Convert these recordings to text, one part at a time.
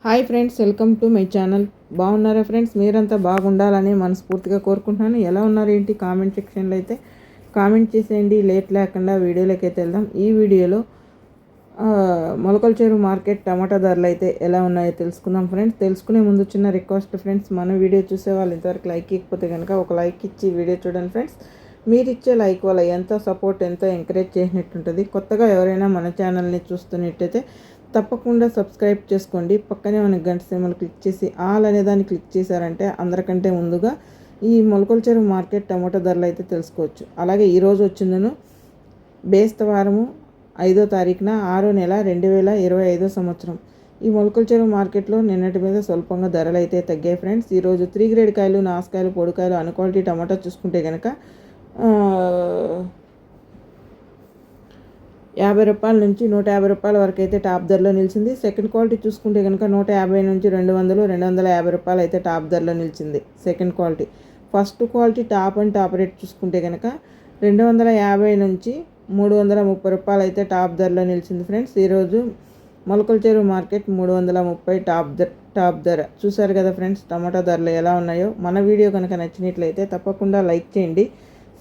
Hi friends, welcome to my channel. బాగున్నారా friends? మీరంతా బాగుండాలని మనస్ఫూర్తిగా కోరుకుంటున్నాను. ఎలా ఉన్నారు ఏంటి కామెంట్ సెక్షన్లో అయితే కామెంట్ చేసేయండి. లేట్ లేకుండా వీడియోలోకి అయితే వెళ్దాం. ఈ వీడియోలో మొలకల చెరువు మార్కెట్ టమాటా ధరలు అయితే ఎలా ఉన్నాయో తెలుసుకుందాం ఫ్రెండ్స్. తెలుసుకునే ముందు చిన్న రిక్వెస్ట్ ఫ్రెండ్స్, మన వీడియో చూసే వాళ్ళు ఇంతవరకు లైక్ ఇవ్వకపోతే కనుక ఒక లైక్ ఇచ్చి వీడియో చూడండి ఫ్రెండ్స్. మీరు ఇచ్చే లైక్ వల్ల ఎంతో సపోర్ట్, ఎంతో ఎంకరేజ్ చేసినట్టుంటుంది. కొత్తగా ఎవరైనా మన ఛానల్ని చూస్తున్నట్టయితే తప్పకుండా సబ్స్క్రైబ్ చేసుకోండి. పక్కనే మన గంట సింబల్ క్లిక్ చేసి ఆల్ అనే దాన్ని క్లిక్ చేశారంటే అందరికంటే ముందుగా ఈ మొలకల చెరువు మార్కెట్ టమాటో ధరలు అయితే తెలుసుకోవచ్చు. అలాగే ఈరోజు వచ్చిందను బేస్తవారము 5వ తారీఖున 6వ నెల 2025 సంవత్సరం. ఈ మొలకల చెరువు మార్కెట్లో నిన్నటి మీద స్వల్పంగా ధరలు అయితే తగ్గాయి ఫ్రెండ్స్. ఈరోజు 3 గ్రేడ్ కాయలు, నాసుకాయలు, పొడికాయలు, అన్ క్వాలిటీ టమాటా చూసుకుంటే కనుక 50 రూపాయల నుంచి 150 రూపాయల వరకు అయితే టాప్ ధరలో నిలిచింది. సెకండ్ క్వాలిటీ చూసుకుంటే కనుక 150 నుంచి 200, 250 రూపాయలు అయితే టాప్ ధరలో నిలిచింది second quality. First quality top and top rate చూసుకుంటే కనుక 250 నుంచి 330 రూపాయలు అయితే టాప్ ధరలో నిలిచింది ఫ్రెండ్స్. ఈరోజు మొలకల చెరువు మార్కెట్ 330 టాప్ ధర. చూసారు కదా ఫ్రెండ్స్ టమాటా ధరలు ఎలా ఉన్నాయో. మన వీడియో కనుక నచ్చినట్లయితే తప్పకుండా లైక్ చేయండి,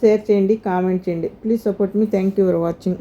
షేర్ చేయండి, కామెంట్ చేయండి. Please support me. Thank you for watching.